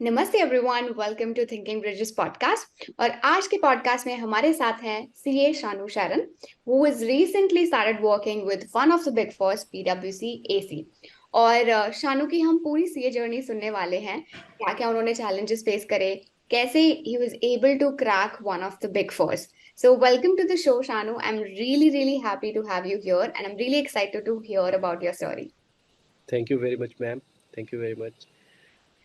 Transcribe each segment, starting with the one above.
नमस्ते everyone, welcome to Thinking Bridges podcast. और आज के पॉडकास्ट में हमारे साथ हैं CA Shanu Sharan, who is recently started working with one of the big four पीडब्ल्यूसी एसी। और शानू की हम पूरी सीए जर्नी सुनने वाले हैं, क्या क्या उन्होंने चैलेंजेस फेस करे, कैसे he was able to crack one of the big fours. So welcome to the show Shanu. I am really happy to have you here and I am really excited to hear about your story. Thank you very much ma'am. Thank you very much.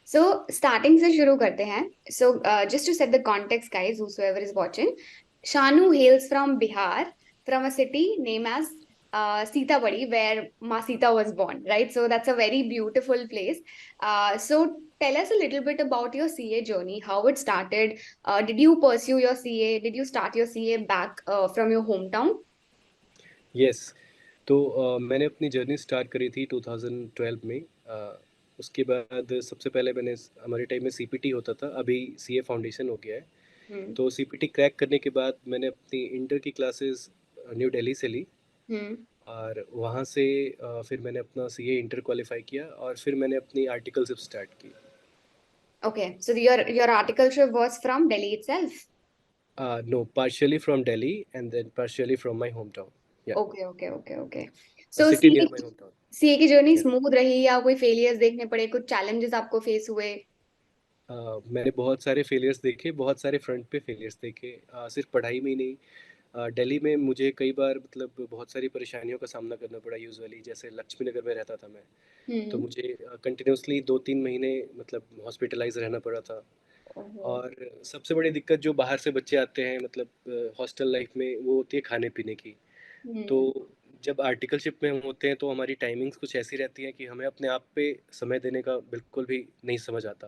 So starting से शुरू करते हैं। So just to set the context guys, whosoever is watching, Shanu hails from Bihar, from a city named as Sitapadi, where Ma Sita was born, right? So that's a very beautiful place. So tell us a little bit about your CA journey, how it started. Did you pursue your CA? Did you start your CA back from your hometown? Yes. तो मैंने अपनी journey start करी थी 2012 में। उसके बाद सबसे पहले मैंने हमारे टाइम में सीपीटी होता था, अभी सीए फाउंडेशन हो गया है। Hmm. तो सीपीटी क्रैक करने के बाद मैंने अपनी इंटर की क्लासेस न्यू दिल्ली से ली। Hmm. और वहाँ से फिर मैंने अपना सीए इंटर क्वालिफाई किया और फिर मैंने अपनी आर्टिकलशिप स्टार्ट की। Okay, so your articleship was from Delhi itself. No, partially from Delhi and then partially from my hometown. Yeah, okay okay okay okay. Uh so city near my hometown. CA की journey smooth रही या कोई failures देखने पड़े, कुछ challenges आपको face हुए? मैंने बहुत सारे फेलियर्स देखे, बहुत सारे फ्रंट पे फेलियर्स देखे, सिर्फ पढ़ाई में ही नहीं। दिल्ली में मुझे कई बार मतलब बहुत सारी परेशानियों का सामना करना पड़ा। यूजुअली जैसे लक्ष्मी नगर में रहता था मैं, तो हम्म। मुझे कंटिन्यूसली 2-3 महीने मतलब हॉस्पिटलाइज रहना पड़ा था। ओहो। और सबसे बड़ी दिक्कत जो बाहर से बच्चे आते हैं मतलब हॉस्टल लाइफ में, वो होती है खाने पीने की। तो हम्म। जब आर्टिकलशिप में हम होते हैं तो हमारी टाइमिंग्स कुछ ऐसी रहती हैं कि हमें अपने आप पे समय देने का बिल्कुल भी नहीं समझ आता।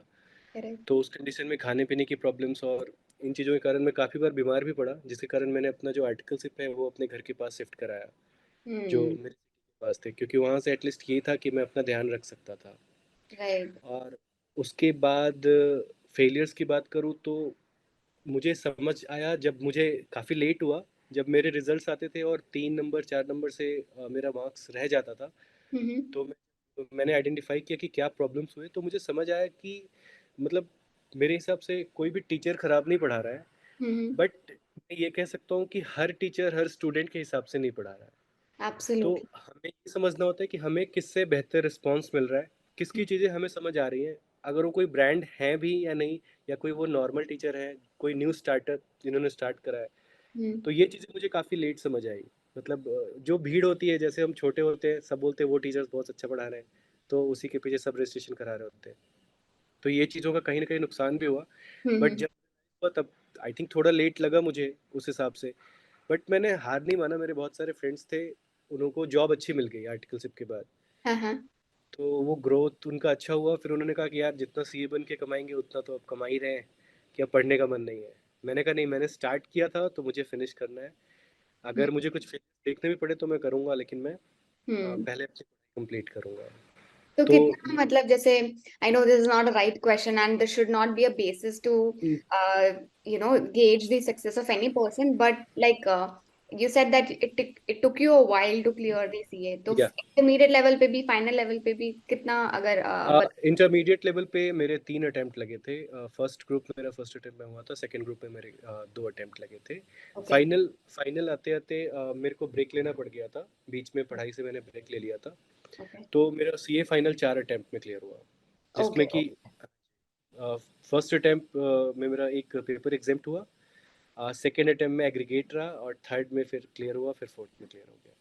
करेक्ट। तो उस कंडीशन में खाने पीने की प्रॉब्लम्स और इन चीज़ों के कारण मैं काफ़ी बार बीमार भी पड़ा, जिसके कारण मैंने अपना जो आर्टिकलशिप है वो अपने घर के पास शिफ्ट कराया, जो हम्म। मेरे सिटी के पास थे, क्योंकि वहाँ से एटलीस्ट ये था कि मैं अपना ध्यान रख सकता था। राइट। और उसके बाद फेलियर्स की बात करूँ तो मुझे समझ आया जब मुझे काफ़ी लेट हुआ, जब मेरे रिजल्ट्स आते थे और 3 नंबर 4 नंबर से मेरा मार्क्स रह जाता था। हम्म। तो मैंने आइडेंटिफाई किया कि क्या प्रॉब्लम्स हुए, तो मुझे समझ आया कि मतलब मेरे हिसाब से कोई भी टीचर ख़राब नहीं पढ़ा रहा है, हम्म। बट मैं ये कह सकता हूँ कि हर टीचर हर स्टूडेंट के हिसाब से नहीं पढ़ा रहा है। तो एब्सोल्युटली। हमें ये समझना होता है कि हमें किससे बेहतर रिस्पॉन्स मिल रहा है, किसकी चीज़ें हमें समझ आ रही हैं, अगर वो कोई ब्रांड है भी या नहीं, या कोई वो नॉर्मल टीचर है, कोई न्यू स्टार्टर जिन्होंने स्टार्ट करा है। हम्म। तो ये चीज़ें मुझे काफ़ी लेट समझ आई। मतलब जो भीड़ होती है, जैसे हम छोटे होते हैं सब बोलते हैं वो टीचर्स बहुत अच्छा पढ़ा रहे हैं, तो उसी के पीछे सब रजिस्ट्रेशन करा रहे होते हैं। तो ये चीज़ों का कहीं ना कहीं नुकसान भी हुआ। बट हम्म। जब हुआ तब आई थिंक थोड़ा लेट लगा मुझे उस हिसाब से। बट मैंने हार नहीं माना, मेरे बहुत सारे फ्रेंड्स थे, उनको जॉब अच्छी मिल गई आर्टिकलशिप के बाद। हाँ हाँ। तो वो ग्रोथ उनका अच्छा हुआ, फिर उन्होंने कहा कि यार जितना सीए बन के कमाएंगे उतना तो अब कमा ही रहे हैं, कि अब पढ़ने का मन नहीं है। मैंने कहा नहीं, मैंने स्टार्ट किया था तो मुझे फिनिश करना है। हम्म। अगर मुझे कुछ देखने भी पड़े तो मैं करूँगा, लेकिन मैं हम्म। पहले अपनी पढ़ाई कंप्लीट करूँगा। तो तो कितना, मतलब जैसे, I know this is not a right question and this should not be a basis to gauge the success of any person, but like you said that it took you a while to clear the CA, तो या intermediate level पे भी final level पे भी कितना, अगर intermediate level पे मेरे 3 अटेम्प्ट लगे थे। फर्स्ट ग्रुप मेरा फर्स्ट अटेम्प्ट में हुआ था, सेकंड ग्रुप में मेरे 2 अटेम्प्ट लगे थे। ओके फाइनल फाइनल आते आते मेरे को ब्रेक लेना पड़ गया था, बीच में पढ़ाई से मैंने ब्रेक ले लिया था। ओके तो मेरा सीए फाइनल 4 अटेम्प्ट में क्लियर हुआ, ओके जिसमें कि फर्स्ट अटेम्प्ट में मेरा एक पेपर एग्जाम्प्ट हुआ, सेकेंड अटेम्प्ट में एग्रीगेट रहा, और थर्ड में फिर क्लियर हुआ, फिर फोर्थ में क्लियर हो गया।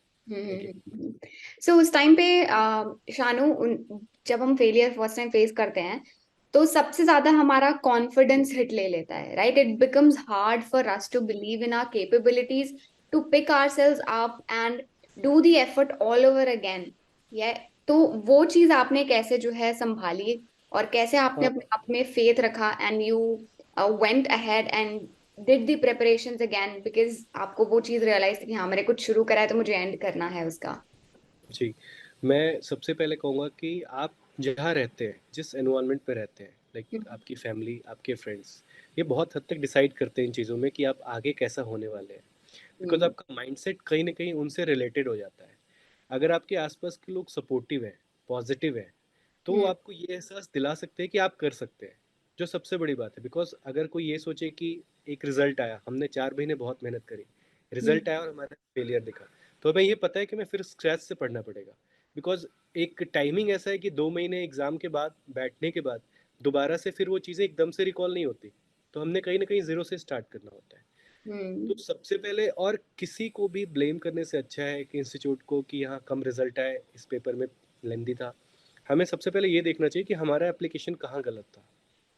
ओके। सो उस टाइम पे शानू, जब हम फेलियर फर्स्ट टाइम फेस करते हैं तो सबसे ज्यादा हमारा कॉन्फिडेंस हिट ले लेता है, right? It becomes hard for us to believe in our capabilities, to pick ourselves up and do the effort all over again. ये तो वो चीज आपने कैसे जो है संभाली, और कैसे आपने अपने आप में फेथ रखा and you went ahead and did the preparations again, because आपको वो चीज रियलाइज थी कि हाँ, मैंने कुछ शुरू करा है तो मुझे एंड करना है उसका। जी, मैं सबसे पहले कहूँगा कि आप जहाँ रहते हैं, जिस एनवायरनमेंट पे रहते हैं, लाइक आपकी फैमिली, आपके फ्रेंड्स, ये बहुत हद तक डिसाइड करते हैं इन चीज़ों में कि आप आगे कैसा होने वाले हैं। बिकॉज़ हम्म। आपका माइंडसेट कहीं न कहीं उनसे रिलेटेड हो जाता है। अगर आपके आस-पास के लोग सपोर्टिव हैं, पॉज़िटिव हैं, तो वो हम्म। आपको ये एहसास दिला सकते हैं कि आप कर सकते हैं। जो सबसे बड़ी बात है, बिकॉज अगर कोई ये सोचे कि एक रिजल्ट आया, हमने 4 महीने बहुत मेहनत करी, रिजल्ट आया और हमारा फेलियर दिखा, तो हमें ये पता है कि हमें फिर स्क्रैच से पढ़ना पड़ेगा। बिकॉज एक टाइमिंग ऐसा है कि 2 महीने एग्जाम के बाद बैठने के बाद दोबारा से फिर वो चीज़ें एकदम से रिकॉल नहीं होती, तो हमने कहीं ना कहीं जीरो से स्टार्ट करना होता है। तो हम्म। सबसे पहले, और किसी को भी ब्लेम करने से अच्छा है कि इंस्टीट्यूट को कि यहाँ कम रिजल्ट आए, इस पेपर में लेंदी था, हमें सबसे पहले ये देखना चाहिए कि हमारा एप्लीकेशन कहाँ गलत था।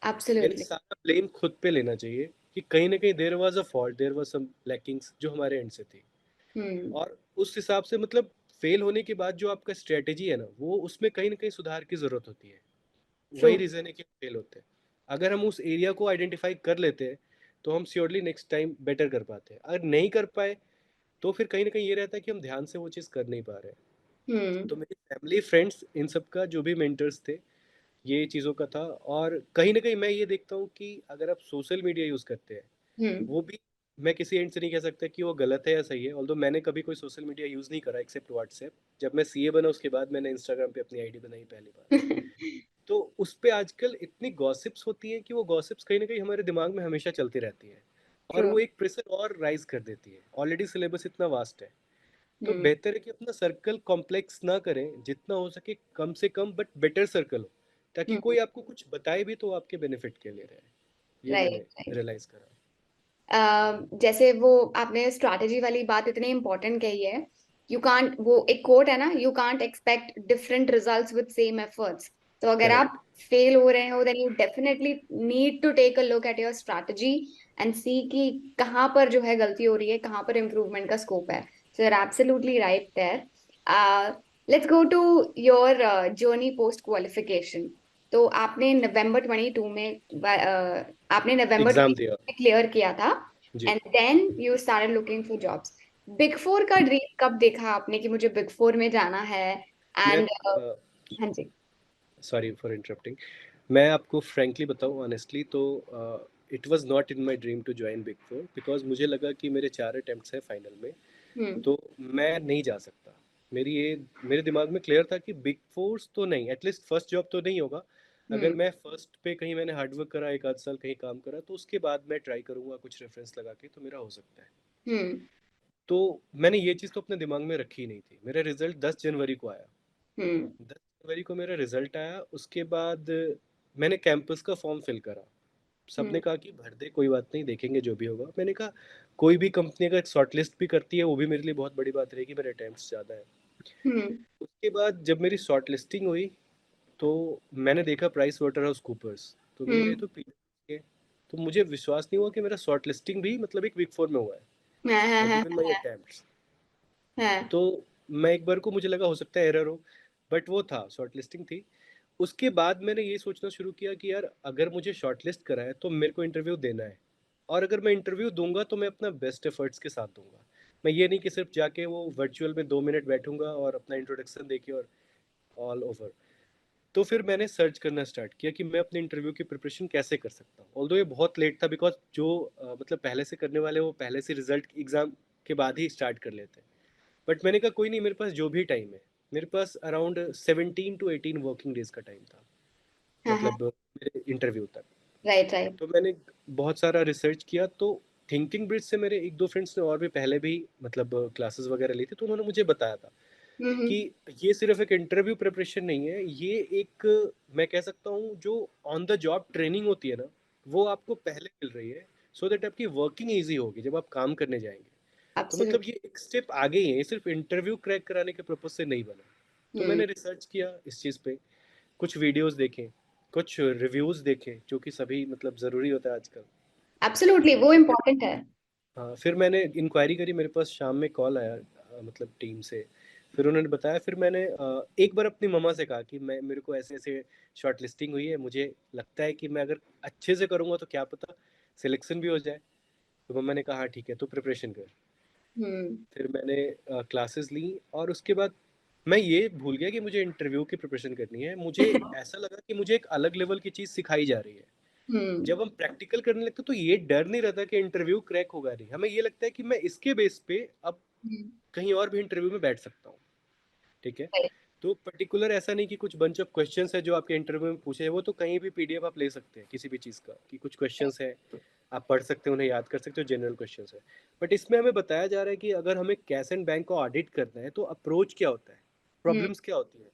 यानी एब्सोल्युटली। सारा ब्लेम खुद पे लेना चाहिए कि कहीं ना कहीं there was a fault, there was some lackings जो हमारे एंड से थी। हम्म। और उस हिसाब से मतलब फेल होने के बाद जो आपका स्ट्रेटेजी है ना, वो उसमें कहीं ना कहीं सुधार की जरूरत होती है। ट्रू। वही रीजन है कि फेल होते हैं। अगर हम उस एरिया को आइडेंटिफाई कर लेते हैं तो हम श्योरली नेक्स्ट टाइम बेटर कर पाते हैं। अगर नहीं कर पाए तो फिर कहीं ना कहीं ये रहता है कि हम ध्यान से वो चीज़ कर नहीं पा रहे हैं। हम्म। तो मेरी फैमिली, फ्रेंड्स, इन सब का जो भी मेंटर्स थे, ये चीज़ों का था। और कहीं ना कहीं मैं ये देखता हूँ कि अगर आप सोशल मीडिया यूज़ करते हैं, हम्म। वो भी, मैं किसी एंड से नहीं कह सकता कि वो गलत है या सही है, ऑल्दो मैंने कभी कोई सोशल मीडिया यूज़ नहीं करा एक्सेप्ट व्हाट्सएप। जब मैं सीए बना उसके बाद मैंने इंस्टाग्राम पे अपनी आईडी बनाई पहली बार। तो उस पे आजकल इतनी गॉसिप्स होती हैं कि वो गॉसिप्स कहीं ना कहीं हमारे दिमाग में हमेशा चलती रहती हैं, और ट्रू। वो एक प्रेशर और राइज कर देती है। ऑलरेडी सिलेबस इतना वास्ट है, तो हम्म। बेहतर है कि अपना सर्कल कॉम्प्लेक्स ना करें, जितना हो सके कम से कम बट बेटर सर्कल हो, ताकि हम्म। कोई आपको कुछ बताए भी तो वो आपके बेनिफिट के लिए रहे। ये मैंने राइट। रियलाइज करा। जैसे वो आपने स्ट्रैटेजी वाली बात इतनी इंपॉर्टेंट कही है। यू कांट, वो एक कोट है ना, you can't expect different results with same efforts. तो अगर करेक्ट। आप फेल हो रहे हो then you definitely need to take a look at your strategy and see कि कहाँ पर जो है गलती हो रही है, कहाँ पर इम्प्रूवमेंट का स्कोप है। So you are absolutely right there. Let's go to your journey post qualification. तो आपने नवंबर 22 में आपने नवंबर एग्जाम दिया। में क्लियर किया था जी। And then you started looking for jobs. Big four का ड्रीम कब देखा आपने कि मुझे बिग फोर में जाना है? मैं एंड हाँ जी। Sorry for interrupting. मैं आपको फ्रैंकली बताऊं ऑनेस्टली, तो it was not in my dream to join big four, because मुझे लगा कि मेरे 4 अटेम्प्ट्स हैं फाइनल में, हम्म। तो मैं नहीं जा सकता। मेरे दिमाग में क्लियर था कि बिग फोर्स तो नहीं, एटलीस्ट फर्स्ट जॉब तो नहीं होगा। अगर हम्म। मैं फर्स्ट पे कहीं मैंने हार्डवर्क करा, 1 आध साल कहीं काम करा, तो उसके बाद मैं ट्राई करूंगा कुछ रेफरेंस लगा के, तो मेरा हो सकता है। हम्म। तो मैंने ये चीज़ तो अपने दिमाग में रखी ही नहीं थी। मेरा रिजल्ट 10 जनवरी को आया। हम्म। 10 जनवरी को मेरा रिजल्ट आया, उसके बाद मैंने कैंपस का फॉर्म फिल करा। सबने हम्म। कहा कि भर दे, कोई बात नहीं, देखेंगे जो भी होगा। मैंने कहा कोई भी कंपनी अगर शॉर्ट लिस्ट भी करती है, वो भी मेरे लिए बहुत बड़ी बात रहेगी, मेरे अटेम्प्ट्स ज़्यादा है। हम्म। उसके बाद जब मेरी शॉर्ट लिस्टिंग हुई, तो मैंने देखा प्राइस वाटर हाउस कूपर्स, तो भैया ये हम्म। तो है। तो मुझे विश्वास नहीं हुआ कि मेरा शॉर्ट लिस्टिंग भी मतलब एक बिग फोर में हुआ है, हाँ हाँ और हाँ गिवन माई अटेम्प्ट्स। हाँ। तो मैं एक बार को मुझे लगा हो सकता है एरर हो, बट वो था, शॉर्ट लिस्टिंग थी। उसके बाद मैंने ये सोचना शुरू किया कि यार अगर मुझे शॉर्टलिस्ट करा है तो मेरे को इंटरव्यू देना है, और अगर मैं इंटरव्यू दूंगा तो मैं अपना बेस्ट एफर्ट्स के साथ दूंगा। मैं ये नहीं कि सिर्फ जाके वो वर्चुअल में 2 मिनट बैठूंगा और अपना इंट्रोडक्शन देके और ऑल ओवर। तो फिर मैंने सर्च करना स्टार्ट किया कि मैं अपने इंटरव्यू की प्रिपरेशन कैसे कर सकता हूँ। ऑल्दो ये बहुत लेट था, बिकॉज जो मतलब पहले से करने वाले वो पहले से रिजल्ट एग्जाम के बाद ही स्टार्ट कर लेते हैं। बट मैंने कहा कोई नहीं, मेरे पास जो भी टाइम है, मेरे पास अराउंड 17 to 18 वर्किंग डेज का टाइम था, हाँ हाँ। मतलब मेरे इंटरव्यू तक। Right right. तो मैंने बहुत सारा रिसर्च किया। तो थिंकिंग ब्रिज से मेरे एक दो फ्रेंड्स ने और भी पहले भी मतलब क्लासेस वगैरह ली थी, तो उन्होंने मुझे बताया था कि हम्म। ये सिर्फ एक इंटरव्यू प्रिपरेशन नहीं है, ये एक, मैं कह सकता हूँ, जो ऑन द जॉब ट्रेनिंग होती है ना, वो आपको पहले मिल रही है, सो दैट आपकी वर्किंग ईजी होगी जब आप काम करने जाएंगे। तो मतलब एब्सोल्युटली। ये एक स्टेप आगे ही है, ये सिर्फ इंटरव्यू क्रैक कराने के पर्पज से नहीं बना। तो हम्म। मैंने रिसर्च किया इस चीज़ पे, कुछ वीडियोस देखे, कुछ रिव्यूज देखे, जो कि सभी मतलब ज़रूरी होता है आजकल। एब्सोल्युटली वो फिर इम्पोर्टेंट है। हाँ, फिर मैंने इंक्वायरी करी, मेरे पास शाम में कॉल आया मतलब टीम से। फिर उन्होंने बताया, फिर मैंने एक बार अपनी मम्मा से कहा कि मैं, मेरे को ऐसे ऐसे शॉर्ट लिस्टिंग हुई है, मुझे लगता है कि मैं अगर अच्छे से करूँगा तो क्या पता सिलेक्शन भी हो जाए। तो मम्मा ने कहा हाँ ठीक है, तो प्रिपरेशन कर। हम्म। फिर मैंने क्लासेस ली, और उसके बाद मैं ये भूल गया कि मुझे इंटरव्यू की प्रिपरेशन करनी है। मुझे ऐसा लगा कि मुझे एक अलग लेवल की चीज़ सिखाई जा रही है। हम्म। जब हम प्रैक्टिकल करने लगते तो ये डर नहीं रहता कि इंटरव्यू क्रैक होगा नहीं, हमें ये लगता है कि मैं इसके बेस पे अब कहीं और भी इंटरव्यू में बैठ सकता हूँ। ठीक है। तो पर्टिकुलर ऐसा नहीं कि कुछ बंच ऑफ क्वेश्चंस है जो आपके इंटरव्यू में पूछे, वो तो कहीं भी पीडीएफ आप ले सकते हैं किसी भी चीज़ का, कि कुछ क्वेश्चंस है आप पढ़ सकते हो, उन्हें याद कर सकते हो, जनरल क्वेश्चंस है। बट इसमें हमें बताया जा रहा है कि अगर हमें कैश एंड बैंक को ऑडिट करना है तो अप्रोच क्या होता है, हम्म प्रॉब्लम्स क्या होती है,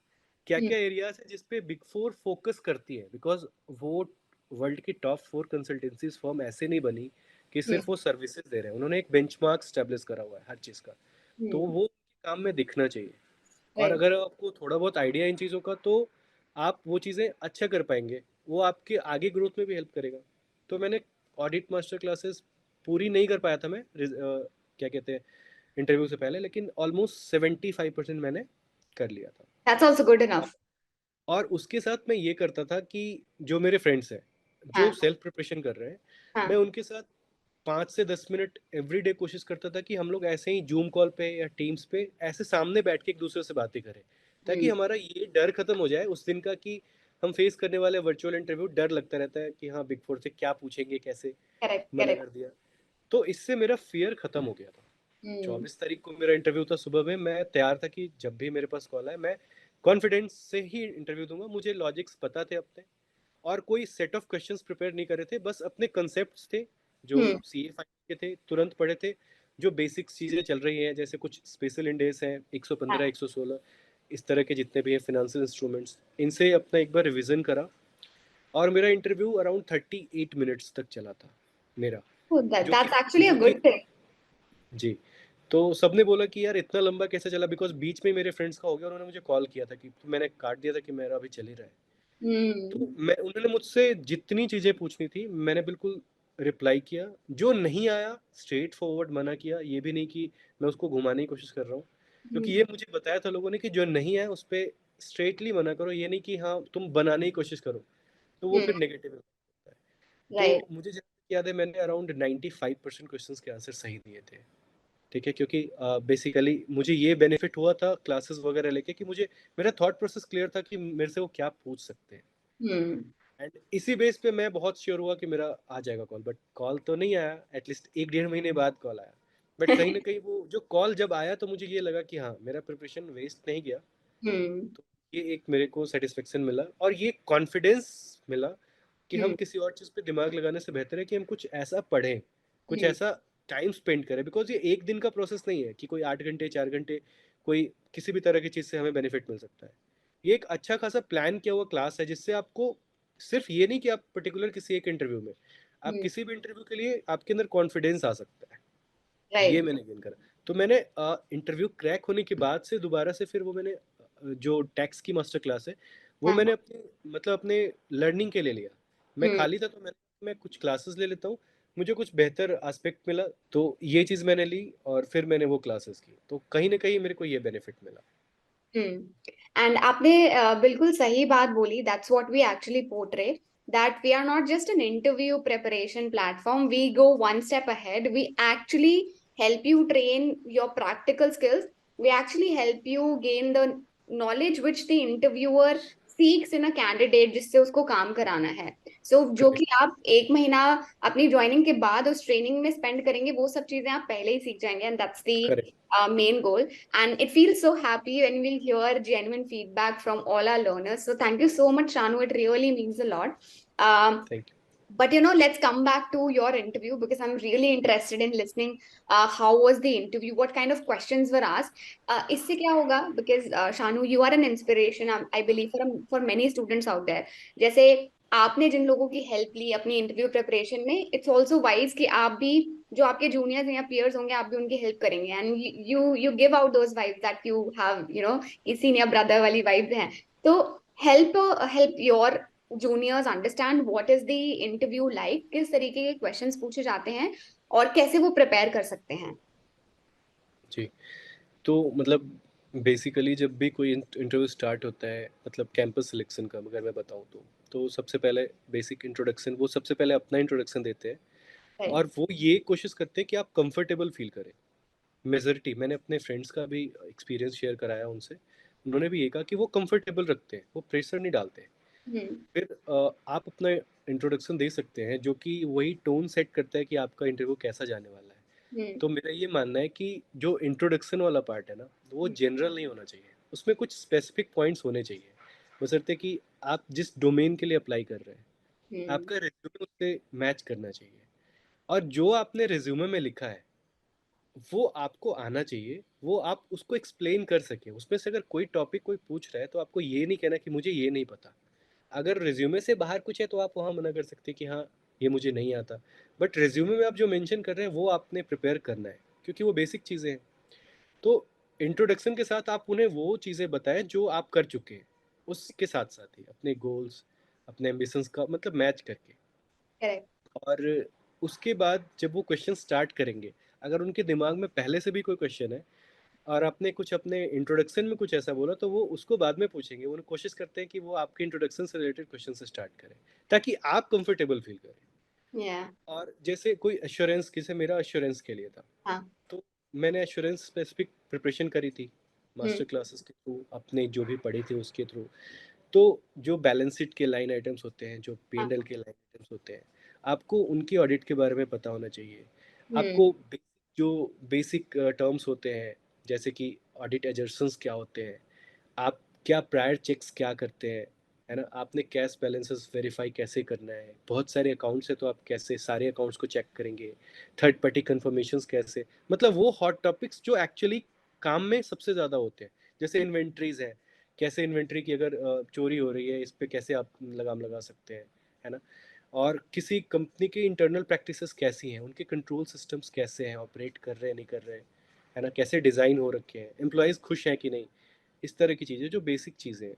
क्या हम्म क्या एरियाज है जिस पे बिग फोर फोकस करती है, बिकॉज वो वर्ल्ड की टॉप 4 कंसल्टेंसीज फर्म ऐसे नहीं बनी कि हम्म सिर्फ वो सर्विसेज दे रहे हैं, उन्होंने एक बेंचमार्क स्टैब्लिश करा हुआ है हर चीज़ का। तो हम्म वो उनके काम में दिखना चाहिए। और राइट अगर आपको थोड़ा बहुत आइडिया इन चीज़ों का, तो आप वो चीज़ें अच्छा कर पाएंगे, वो आपके आगे ग्रोथ में भी हेल्प करेगा। तो मैंने ऑडिट मास्टर क्लासेस पूरी नहीं कर पाया था मैं, क्या कहते हैं, इंटरव्यू से पहले, लेकिन ऑलमोस्ट 75% मैंने कर लिया था। That's also good enough. और उसके साथ मैं ये करता था कि जो मेरे फ्रेंड्स हैं जो हाँ सेल्फ प्रिपरेशन कर रहे हैं, मैं हाँ उनके साथ 5 से 10 मिनट एवरी डे कोशिश करता था कि हम लोग ऐसे ही जूम कॉल पे या टीम्स पे ऐसे सामने बैठ के एक दूसरे से बातें करें, ताकि हम्म हमारा ये डर खत्म हो जाए उस दिन का कि हम फेस करने वाले वर्चुअल इंटरव्यू, डर लगता रहता है कि हाँ बिग फोर से क्या पूछेंगे, कैसे करेक्ट मना करेक्ट। कर दिया। तो इससे मेरा फियर खत्म हो गया था। हम्म 24 तारीख को मेरा इंटरव्यू था, सुबह में मैं तैयार था कि जब भी मेरे पास कॉल आए मैं कॉन्फिडेंस से ही इंटरव्यू दूंगा, मुझे लॉजिक्स पता थे अपने, और कोई सेट ऑफ क्वेश्चंस प्रिपेयर नहीं करे थे, बस अपने कंसेप्ट्स थे जो हम्म सीए फाइव के थे, तुरंत पढ़े थे, जो बेसिक चीज़ें चल रही हैं, जैसे कुछ स्पेशल इंडेस हैं, 115 हाँ। 116, इस तरह के जितने भी हैं फाइनेंशियल इंस्ट्रूमेंट्स, इनसे अपना एक बार रिवीजन करा। और मेरा इंटरव्यू अराउंड 38 मिनट्स तक चला था मेरा, जो कि दैट्स एक्चुअली अ जो कि गुड थिंग। जी, तो सबने बोला कि यार इतना लंबा कैसे चला, बिकॉज बीच में मेरे फ्रेंड्स का हो गया, उन्होंने मुझे कॉल किया था कि, तो मैंने काट दिया था कि मेरा अभी चल ही रहा है। तो हम्म मैं, उन्होंने मुझसे जितनी चीज़ें पूछनी थी मैंने बिल्कुल रिप्लाई किया, जो नहीं आया स्ट्रेट फॉरवर्ड मना किया, ये भी नहीं कि मैं उसको घुमाने की कोशिश कर रहा हूँ, क्योंकि ये मुझे बताया था लोगों ने कि जो नहीं आया उस पर स्ट्रेटली मना करो, ये नहीं कि हाँ तुम बनाने की कोशिश करो, तो वो फिर नेगेटिव होता है। राइट। तो मुझे जहाँ तक याद है मैंने अराउंड 95% क्वेश्चंस के आंसर सही दिए े। ठीक है, क्योंकि बेसिकली मुझे ये बेनिफिट हुआ था क्लासेस वगैरह लेके कि मुझे, मेरा थॉट प्रोसेस क्लियर था कि मेरे से वो क्या पूछ सकते हैं, हम्म एंड इसी बेस पे मैं बहुत श्योर हुआ कि मेरा आ जाएगा कॉल। बट कॉल तो नहीं आया, एटलीस्ट 1 डेढ़ महीने बाद कॉल आया। बट कहीं ना कहीं वो जो कॉल जब आया तो मुझे ये लगा कि हाँ मेरा प्रिपरेशन वेस्ट नहीं गया। हम्म तो ये एक मेरे को सेटिस्फेक्शन मिला, और ये कॉन्फिडेंस मिला कि हम हम्म किसी और चीज़ पे दिमाग लगाने से बेहतर है कि हम कुछ ऐसा पढ़ें, कुछ हम्म ऐसा टाइम स्पेंड करें, बिकॉज ये एक दिन का प्रोसेस नहीं है कि कोई 8 घंटे 4 घंटे कोई किसी भी तरह की चीज़ से हमें बेनिफिट मिल सकता है। ये एक अच्छा खासा प्लान किया हुआ क्लास है, जिससे आपको सिर्फ ये नहीं कि आप पर्टिकुलर किसी एक इंटरव्यू में, आप हम्म किसी भी इंटरव्यू के लिए आपके अंदर कॉन्फिडेंस आ सकता है। ये राइट। मैंने गेन करा। तो मैंने इंटरव्यू क्रैक होने के बाद से दोबारा से फिर वो मैंने जो टैक्स की मास्टर क्लास है वो हाँ मैंने हाँ। अपने, मतलब अपने लर्निंग के लिए लिया। मैं हम्म खाली था तो मैं कुछ क्लासेस ले लेता हूँ, मुझे कुछ बेहतर एस्पेक्ट मिला, तो ये चीज़ मैंने ली और फिर मैंने वो क्लासेस की, तो कहीं ना कहीं मेरे को ये बेनिफिट मिला। एंड आपने बिल्कुल सही बात बोली। That's what we actually portray, that we are not just an interview preparation platform, we go one step ahead, we actually help you train your practical skills, we actually help you gain the knowledge which the interviewer seeks in a candidate जिससे उसको काम कराना है। जो कि correct. आप 1 महीना अपनी ज्वाइनिंग के बाद उस ट्रेनिंग में स्पेंड करेंगे, वो सब चीजें आप पहले ही सीख जाएंगे, and that's the correct. main goal. And it feels so happy when we hear genuine feedback from all our learners. So thank you so much, Shanu. It really means a lot. Um, thank but let's come back to your interview because I'm really interested in listening. How was the interview? What kind of questions were asked? इससे क्या होगा? Because Shanu, you are an inspiration, I believe, for many students out there. जैसे आपने जिन लोगों की help ली अपनी interview preparation में, it's also wise कि आप भी जो आपके जूनियर्स या पीयर्स होंगे आप भी उनकी हेल्प करेंगे, and you give out those vibes that you have, ये सीनियर ब्रदर वाली वाइब्स हैं। तो help help your juniors understand what is the interview like, किस तरीके के क्वेश्चंस पूछे जाते हैं और कैसे वो प्रिपेयर कर सकते हैं। जी। तो मतलब बेसिकली जब भी कोई इंटरव्यू स्टार्ट होता है, मतलब कैंपस सिलेक्शन का अगर मैं बताऊं तो सबसे पहले बेसिक इंट्रोडक्शन, वो सबसे पहले अपना इंट्रोडक्शन देते हैं, राइट। और वो ये कोशिश करते हैं कि आप कंफर्टेबल फील करें। मेजोरिटी मैंने अपने फ्रेंड्स का भी एक्सपीरियंस शेयर कराया उनसे, उन्होंने भी ये कहा कि वो कंफर्टेबल रखते हैं, वो प्रेशर नहीं डालते। हम्म फिर आप अपना इंट्रोडक्शन दे सकते हैं जो कि वही टोन सेट करता है कि आपका इंटरव्यू कैसा जाने वाला है। हम्म तो मेरा ये मानना है कि जो इंट्रोडक्शन वाला पार्ट है ना, वो जनरल नहीं होना चाहिए। उसमें कुछ स्पेसिफिक पॉइंट्स होने चाहिए, बशर्ते कि आप जिस डोमेन के लिए अप्लाई कर रहे हैं हम्म। आपका रिज्यूमे उससे मैच करना चाहिए। और जो आपने रिज्यूमे में लिखा है वो आपको आना चाहिए, वो आप उसको एक्सप्लेन कर सके। उसमें से अगर कोई टॉपिक कोई पूछ रहा है तो आपको ये नहीं कहना कि मुझे ये नहीं पता। अगर रिज्यूमे से बाहर कुछ है तो आप वहाँ मना कर सकते हैं कि हाँ ये मुझे नहीं आता, बट रिज्यूमे में आप जो मेंशन कर रहे हैं वो आपने प्रिपेयर करना है, क्योंकि वो बेसिक चीज़ें हैं। तो इंट्रोडक्शन के साथ आप उन्हें वो चीज़ें बताएं जो आप कर चुके हैं, उसके साथ साथ ही अपने गोल्स, अपने एम्बिशंस का मतलब मैच करके। करेक्ट। और उसके बाद जब वो क्वेश्चन स्टार्ट करेंगे, अगर उनके दिमाग में पहले से भी कोई क्वेश्चन है और आपने कुछ अपने इंट्रोडक्शन में कुछ ऐसा बोला तो वो उसको बाद में पूछेंगे। वो कोशिश करते हैं कि वो आपके इंट्रोडक्शन से रिलेटेड क्वेश्चन से स्टार्ट करें ताकि आप कंफर्टेबल फील करें। या। और जैसे कोई एश्योरेंस, किसे मेरा एश्योरेंस के लिए था, हाँ। तो मैंने एश्योरेंस स्पेसिफिक प्रिपरेशन करी थी हम्म। मास्टर क्लासेस के थ्रू, अपने जो भी पढ़ी थी उसके थ्रू। तो जो बैलेंस शीट के लाइन आइटम्स होते हैं, जो पी एंड हाँ। एल के लाइन आइटम्स होते हैं, आपको उनकी ऑडिट के बारे में पता होना चाहिए। हम्म। आपको जो बेसिक टर्म्स होते हैं, जैसे कि ऑडिट एजर्शंस क्या होते हैं, आप क्या प्रायर चेक्स क्या करते हैं, है ना, आपने कैश बैलेंसेस वेरीफाई कैसे करना है, बहुत सारे अकाउंट्स है तो आप कैसे सारे अकाउंट्स को चेक करेंगे, थर्ड पार्टी कन्फर्मेशंस कैसे, मतलब वो हॉट टॉपिक्स जो एक्चुअली काम में सबसे ज़्यादा होते हैं। जैसे इन्वेंट्रीज है, कैसे इन्वेंट्री की अगर चोरी हो रही है इस पे कैसे आप लगाम लगा सकते हैं, है ना। और किसी कंपनी की इंटरनल प्रैक्टिसेस कैसी हैं, उनके कंट्रोल सिस्टम्स कैसे हैं, ऑपरेट कर रहे हैं नहीं कर रहे हैं, है ना, कैसे डिज़ाइन हो रखे हैं, एम्प्लॉयज़ खुश हैं कि नहीं। इस तरह की चीज़ें जो बेसिक चीज़ें हैं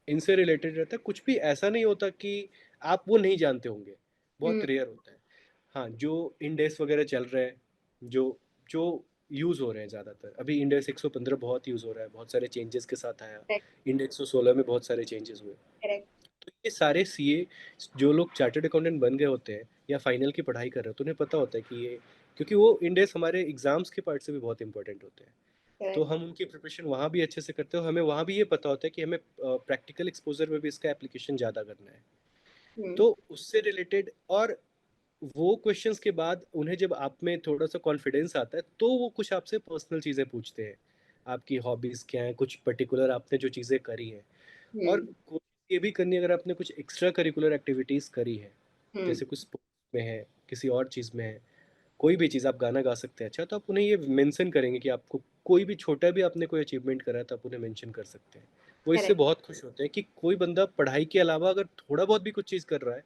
इनसे रिलेटेड रहता है। कुछ भी ऐसा नहीं होता कि आप वो नहीं जानते होंगे, बहुत हम्म। रेयर होता है। हाँ, जो इंडेक्स वगैरह चल रहे हैं, जो जो यूज़ हो रहे हैं ज़्यादातर, अभी इंडेक्स 115 बहुत यूज़ हो रहा है, बहुत सारे चेंजेस के साथ आया। करेक्ट। इंडेक्स 116 में बहुत सारे चेंजेस हुए। करेक्ट। तो ये सारे सीए जो लोग चार्टर्ड अकाउंटेंट बन गए होते हैं या फाइनल की पढ़ाई कर रहे हो तो उन्हें पता होता है कि ये, क्योंकि वो इंडेक्स हमारे एग्जाम्स के पार्ट से भी बहुत इंपॉर्टेंट होते हैं। तो करेक्ट। हम उनकी प्रिपरेशन वहाँ भी अच्छे से करते हो, हमें वहाँ भी ये पता होता है कि हमें प्रैक्टिकल एक्सपोजर में भी इसका एप्लीकेशन ज़्यादा करना है। हम्म। तो उससे रिलेटेड, और वो क्वेश्चंस के बाद उन्हें जब आप में थोड़ा सा कॉन्फिडेंस आता है तो वो कुछ आपसे पर्सनल चीज़ें पूछते हैं, आपकी हॉबीज़ क्या हैं, कुछ पर्टिकुलर आपने जो चीज़ें करी हैं। और हम्म। कोशिश ये भी करनी है, अगर आपने कुछ एक्स्ट्रा करिकुलर एक्टिविटीज़ करी है, हम्म। जैसे कुछ स्पोर्ट्स में है, किसी और चीज़ में है, कोई भी चीज़, आप गाना गा सकते हैं अच्छा, तो आप उन्हें ये मेंशन करेंगे कि आपको कोई भी छोटा भी आपने कोई अचीवमेंट करा है तो आप उन्हें मेंशन कर सकते हैं। वो इससे करेक्ट। बहुत खुश होते हैं कि कोई बंदा पढ़ाई के अलावा अगर थोड़ा बहुत भी कुछ चीज़ कर रहा है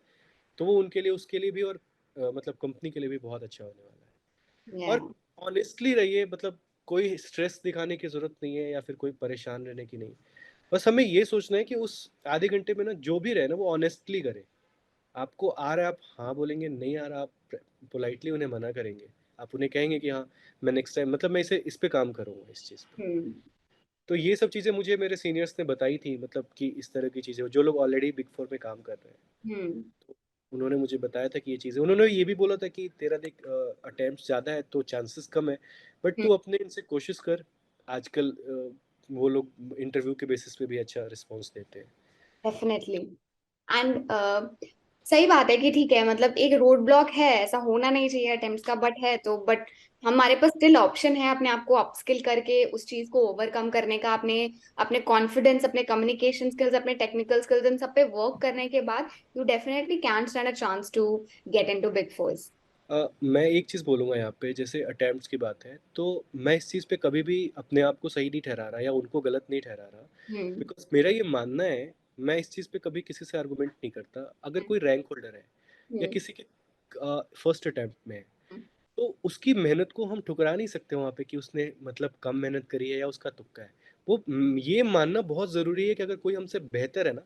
तो वो उनके लिए, उसके लिए भी, और मतलब कंपनी के लिए भी बहुत अच्छा होने वाला है। या। और ऑनेस्टली रहिए, मतलब कोई स्ट्रेस दिखाने की ज़रूरत नहीं है या फिर कोई परेशान रहने की नहीं। बस हमें ये सोचना है कि उस आधे घंटे में ना जो भी रहे ना वो ऑनेस्टली करें। आपको आ रहा है आप हाँ बोलेंगे, नहीं आ रहा आप पोलाइटली उन्हें मना करेंगे। आप उन्हें कहेंगे कि हाँ मैं नेक्स्ट टाइम, मतलब मैं इसे इस पे काम करूँगा इस चीज़ पे। हम्म। तो ये सब चीज़ें मुझे मेरे सीनियर्स ने बताई थी, मतलब कि इस तरह की चीज़ें जो लोग ऑलरेडी बिग फोर में काम कर रहे हैं, हम्म। तो उन्होंने मुझे बताया था कि ये चीज़ें, उन्होंने ये भी बोला था कि तेरा देख अटेम्प्ट ज़्यादा है तो चांसेस कम है, बट तू अपने इनसे कोशिश कर। आजकल वो लोग इंटरव्यू के बेसिस पे भी अच्छा रिस्पॉन्स देते हैं। डेफिनेटली। एंड सही बात है कि ठीक है, मतलब एक रोड ब्लॉक है, ऐसा होना नहीं चाहिए अटेम्प्ट्स का, बट है तो बट हमारे पास स्टिल ऑप्शन है अपने आप को अपस्किल करके उस चीज को ओवरकम करने का, अपने अपने कॉन्फिडेंस, अपने कम्युनिकेशन स्किल्स, अपने टेक्निकल स्किल्स, इन सब पे वर्क करने के बाद you definitely can stand a chance to get into big fours. मैं एक चीज़ बोलूँगा यहाँ पे, जैसे अटेम्प्ट्स की बात है, तो मैं इस चीज़ पे कभी भी अपने आप को सही नहीं ठहरा रहा या उनको गलत नहीं ठहरा रहा, हम्म। बिकॉज मेरा ये मानना है, मैं इस चीज़ पे कभी किसी से आर्गुमेंट नहीं करता। अगर कोई रैंक होल्डर है या हम्म। किसी के फर्स्ट अटेम्प्ट में है तो उसकी मेहनत को हम ठुकरा नहीं सकते वहाँ पे कि उसने मतलब कम मेहनत करी है या उसका तुक्का है। वो ये मानना बहुत ज़रूरी है कि अगर कोई हमसे बेहतर है ना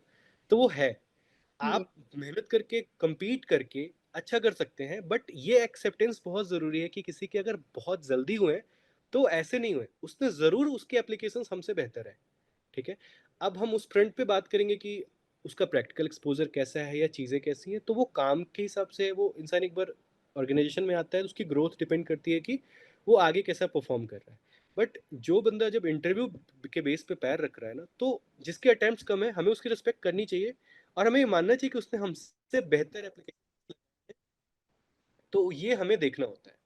तो वो है। हम्म। आप मेहनत करके compete करके अच्छा कर सकते हैं, बट ये एक्सेप्टेंस बहुत ज़रूरी है कि किसी के अगर बहुत जल्दी हुए हैं, तो ऐसे नहीं हुए, उसने ज़रूर, उसके एप्लीकेशंस हमसे बेहतर है। ठीक है। अब हम उस फ्रंट पे बात करेंगे कि उसका प्रैक्टिकल एक्सपोजर कैसा है या चीज़ें कैसी हैं, तो वो काम के हिसाब से वो इंसान एक बार ऑर्गेनाइजेशन में आता है तो उसकी ग्रोथ डिपेंड करती है कि वो आगे कैसा परफॉर्म कर रहा है। बट जो बंदा जब इंटरव्यू के बेस पे पैर रख रहा है ना, तो जिसके अटेम्प्ट्स कम है हमें उसकी रिस्पेक्ट करनी चाहिए और हमें ये मानना चाहिए कि उसने हमसे बेहतर एप्लीकेशन, तो ये हमें देखना होता है।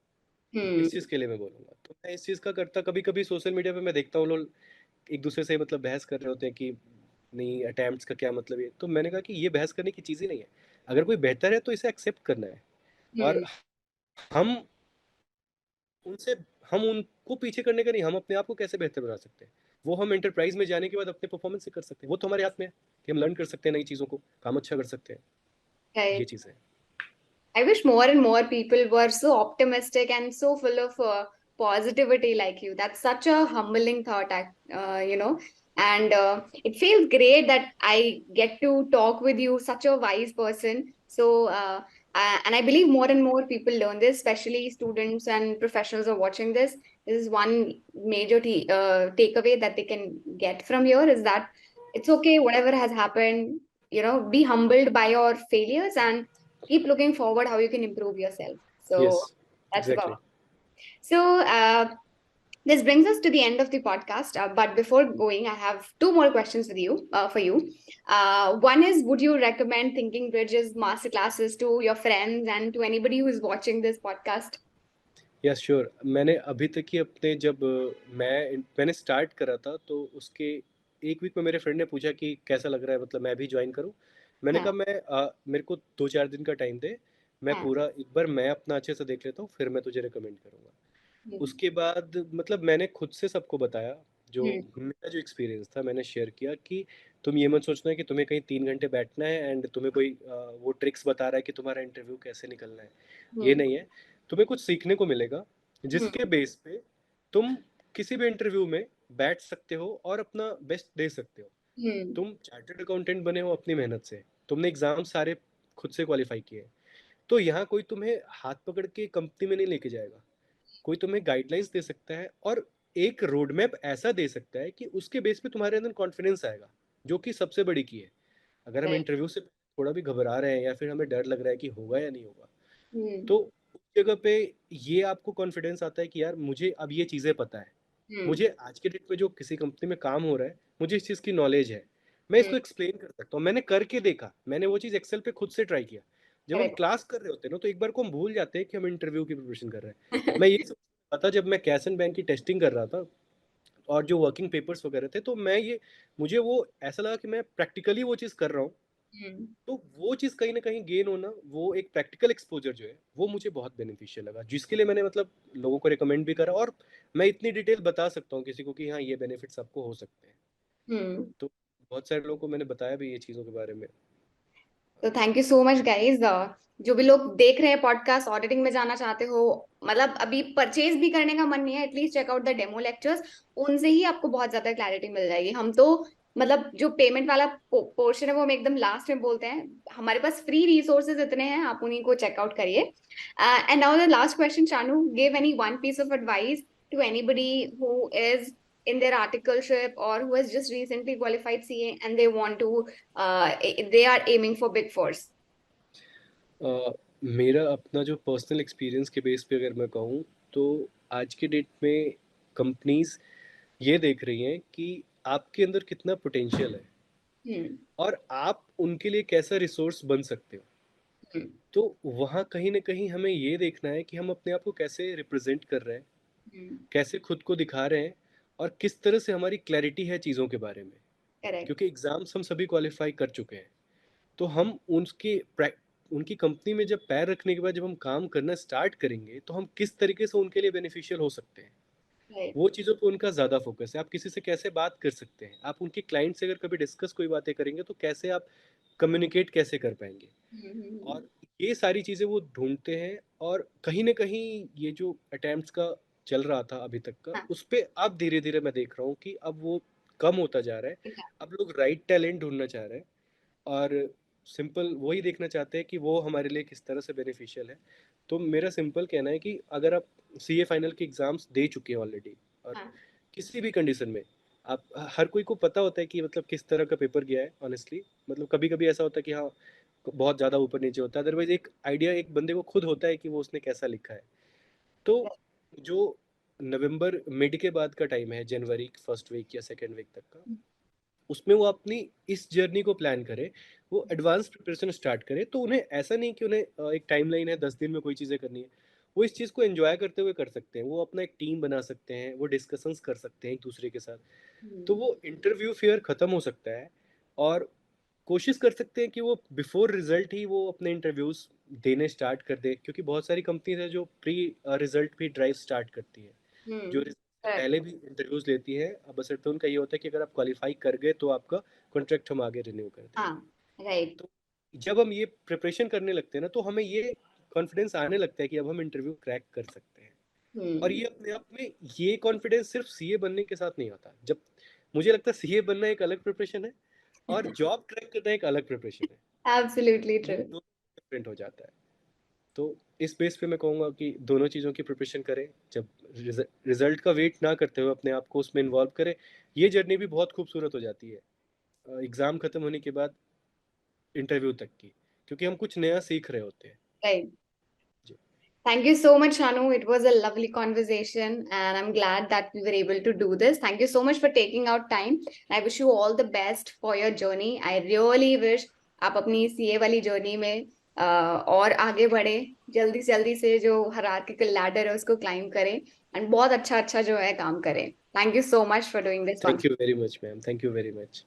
हम्म। इस चीज़ के लिए मैं बोलूँगा, तो मैं इस चीज़ का करता, कभी कभी सोशल मीडिया पे मैं देखता हूँ लोग एक दूसरे से मतलब बहस कर रहे होते हैं कि नहीं अटेम्प्ट्स का क्या मतलब है। तो मैंने कहा कि ये बहस करने की चीज़ ही नहीं है, अगर कोई बेहतर है तो इसे एक्सेप्ट करना है। और हम्म। हम उनसे हम उनको पीछे करने का नहीं, हम अपने आप को कैसे बेहतर बना सकते हैं, वो हम एंटरप्राइज में जाने के बाद अपने परफॉर्मेंस से कर सकते हैं। वो तो हमारे हाथ में है कि हम लर्न कर सकते हैं नई चीज़ों को, काम अच्छा कर सकते हैं। ये Right. चीज़ है। I wish more and more people were so optimistic and so full of positivity like you. That's such a humbling thought, you know. And it feels great that I get to talk with you, such a wise person. So, and I believe more and more people learn this, especially students and professionals are watching this. This is one major takeaway that they can get from here is that it's okay, whatever has happened, you know, be humbled by your failures and keep looking forward how you can improve yourself. Yes, So that's about. Exactly. So this brings us to the end of the podcast. But before going, I have two more questions with you for you. One is, would you recommend Thinking Bridges masterclasses to your friends and to anybody who is watching this podcast? Yes sure, मैंने अभी तक ही अपने जब मैंने start करा था तो उसके एक वीक में मेरे फ्रेंड ने पूछा कि कैसा लग रहा है, मतलब मैं भी ज्वाइन करूं। मैंने हाँ, कहा मेरे को 2-4 दिन का टाइम दे, मैं हाँ, पूरा एक बार मैं अपना अच्छे से देख लेता हूँ, फिर मैं तुझे रिकमेंड करूँगा। हम्म, उसके बाद मतलब मैंने खुद से सबको बताया, जो हम्म, मेरा जो एक्सपीरियंस था मैंने शेयर किया कि तुम ये मत सोचना है कि तुम्हें कहीं 3 घंटे बैठना है एंड तुम्हें कोई वो ट्रिक्स बता रहा है कि तुम्हारा इंटरव्यू कैसे निकलना है। ये हम्म, नहीं है, तुम्हें कुछ सीखने को मिलेगा हम्म, जिसके बेस पे तुम किसी भी इंटरव्यू में बैठ सकते हो और अपना बेस्ट दे सकते हो। हम्म, तुम चार्टर्ड अकाउंटेंट बने हो अपनी मेहनत से, तुमने एग्जाम सारे खुद से क्वालिफाई किए, तो यहाँ कोई तुम्हें हाथ पकड़ के कंपनी में नहीं लेके जाएगा। कोई तुम्हें गाइडलाइंस दे सकता है और एक रोड मैप ऐसा दे सकता है कि उसके बेस पे तुम्हारे अंदर कॉन्फिडेंस आएगा, जो कि सबसे बड़ी की है। अगर हम right, इंटरव्यू से थोड़ा भी घबरा रहे हैं या फिर हमें डर लग रहा है कि होगा या नहीं होगा, हम्म, तो उस जगह पे ये आपको कॉन्फिडेंस आता है कि यार मुझे अब ये चीज़ें पता है, हम्म, मुझे आज के डेट में जो किसी कंपनी में काम हो रहा है मुझे इस चीज़ की नॉलेज है, मैं हम्म, इसको एक्सप्लेन कर सकता हूँ, मैंने करके देखा, मैंने वो चीज़ एक्सेल पे खुद से ट्राई किया। जब हम correct. क्लास कर रहे होते हैं ना तो एक बार को हम भूल जाते हैं कि हम इंटरव्यू की प्रिपरेशन कर रहे हैं। मैं ये सब पता जब मैं कैश एंड बैंक की टेस्टिंग कर रहा था और जो वर्किंग पेपर्स वगैरह थे, तो मैं ये मुझे वो ऐसा लगा कि मैं प्रैक्टिकली वो चीज़ कर रहा हूँ। हम्म, तो वो चीज़ कहीं न कहीं गेन होना, वो एक प्रैक्टिकल एक्सपोज़र जो है, वो मुझे बहुत बेनिफिशियल लगा, जिसके लिए मैंने मतलब लोगों को रिकमेंड भी करा और मैं इतनी डिटेल बता सकता हूँ किसी को कि हाँ, ये बेनिफिट्स आपको हो सकते हैं। हम्म. तो बहुत सारे लोगों को मैंने बताया भी ये चीज़ों के बारे में। तो thank you so much guys. जो भी लोग देख रहे हैं पॉडकास्ट, ऑडिटिंग में जाना चाहते हो, मतलब अभी परचेज भी करने का मन नहीं है, at least check out the demo lectures. उनसे ही आपको बहुत ज्यादा क्लैरिटी मिल जाएगी। हम तो मतलब जो पेमेंट वाला पोर्शन है वो हम एकदम लास्ट में बोलते हैं। हमारे पास फ्री रिसोर्सेज इतने हैं, आप उन्हीं को चेकआउट करिए। And now the last question, Shanu, give any one piece of advice to anybody who is in their articleship or who has just recently qualified CA and they want to they are aiming for Big Fours. अ, मेरा अपना जो personal experience के base पे अगर मैं कहूँ, तो आज के डेट में कंपनीज़ ये देख रही हैं कि आपके अंदर कितना पोटेंशियल है Hmm. और आप उनके लिए कैसा रिसोर्स बन सकते हो। Hmm. तो वहाँ कहीं न कहीं हमें ये देखना है कि हम अपने आप को कैसे रिप्रेज़ेंट कर रहे हैं, Hmm. कैसे खुद को दिखा रहे हैं और किस तरह से हमारी क्लैरिटी है चीज़ों के बारे में। Correct. क्योंकि एग्ज़ाम्स हम सभी क्वालीफ़ाई कर चुके हैं, तो हम उनकी कंपनी में जब पैर रखने के बाद जब हम काम करना स्टार्ट करेंगे, तो हम किस तरीके से उनके लिए बेनिफिशियल हो सकते हैं। Right. वो चीज़ों पे उनका ज़्यादा फ़ोकस है। आप किसी से कैसे बात कर सकते हैं, आप उनके क्लाइंट से अगर कभी डिस्कस कोई बातें करेंगे, तो कैसे आप कम्युनिकेट कैसे कर पाएँगे। Hmm. और ये सारी चीज़ें वो ढूँढते हैं और कहीं न कहीं ये जो अटेम्प्ट्स का चल रहा था अभी तक का, हाँ, उस पे अब धीरे-धीरे मैं देख रहा हूँ कि अब वो कम होता जा रहा है। exactly. अब लोग राइट टैलेंट ढूँढना चाह रहे हैं और सिंपल वही देखना चाहते हैं कि वो हमारे लिए किस तरह से बेनिफिशियल है। तो मेरा सिंपल कहना है कि अगर आप सीए फाइनल के एग्ज़ाम्स दे चुके हैं ऑलरेडी और हाँ, किसी भी कंडीशन में, आप हर कोई को पता होता है कि मतलब किस तरह का पेपर गया है ऑनेस्टली। मतलब कभी-कभी ऐसा होता है कि हाँ, बहुत ज़्यादा ऊपर-नीचे होता है, अदरवाइज़ एक आइडिया एक बंदे को खुद होता है कि वो उसने कैसा लिखा है। तो जो नवंबर मिड के बाद का टाइम है, जनवरी फर्स्ट वीक या सेकंड वीक तक का, उसमें वो अपनी इस जर्नी को प्लान करें, वो एडवांस प्रिपरेशन स्टार्ट करें, तो उन्हें ऐसा नहीं कि उन्हें एक टाइमलाइन है 10 दिन में कोई चीज़ें करनी है। वो इस चीज़ को एंजॉय करते हुए कर सकते हैं, वो अपना एक टीम बना सकते हैं, वो डिस्कशंस कर सकते हैं एक दूसरे के साथ। तो वो इंटरव्यू फियर ख़त्म हो सकता है, और कोशिश कर सकते हैं कि वो बिफोर रिजल्ट ही वो अपने इंटरव्यूज़ देने स्टार्ट कर दें, क्योंकि बहुत सारी कंपनीज है जो प्री रिजल्ट भी ड्राइव स्टार्ट करती है, जो रिजल्ट से करेक्ट। पहले भी इंटरव्यूज़ लेती है। अब बशर्ते उनका ये होता है कि अगर आप क्वालिफाई कर गए तो आपका कॉन्ट्रैक्ट हम आगे रिन्यू कर हाँ, देंगे। राइट। तो जब हम ये प्रिपरेशन करने लगते हैं ना, तो हमें ये कॉन्फिडेंस आने लगता है कि अब हम इंटरव्यू क्रैक कर सकते हैं। और हम्म। ये अपने आप में, ये कॉन्फिडेंस सिर्फ सीए बनने के साथ नहीं आता। जब मुझे लगता है सीए बनना एक अलग प्रिपरेशन है, और जॉब क्रैक करना एक अलग प्रिपरेशन है। एब्सोल्युटली वो ट्रू। दोनों डिफरेंट हो जाता है। तो इस बेस पे मैं कहूँगा कि दोनों चीज़ों की प्रिपरेशन करें। जब रिजल्ट का वेट ना करते हुए अपने आप को उसमें इन्वॉल्व करें, ये जर्नी भी बहुत खूबसूरत हो जाती है एग्ज़ाम खत्म होने के बाद इंटरव्यू तक की, क्योंकि हम कुछ नया सीख रहे होते हैं। राइट। जी। Thank you so much, Shanu. It was a lovely conversation, and I'm glad that we were able to do this. Thank you so much for taking out time. I wish you all the best for your journey. I really wish आप अपनी CA वाली journey में और आगे बढ़े, जल्दी से जो हायरार्किकल लैडर है उसको क्लाइंब करें, एंड बहुत अच्छा अच्छा जो है काम करें. Thank you so much for doing this one. Thank you very much ma'am, thank you very much.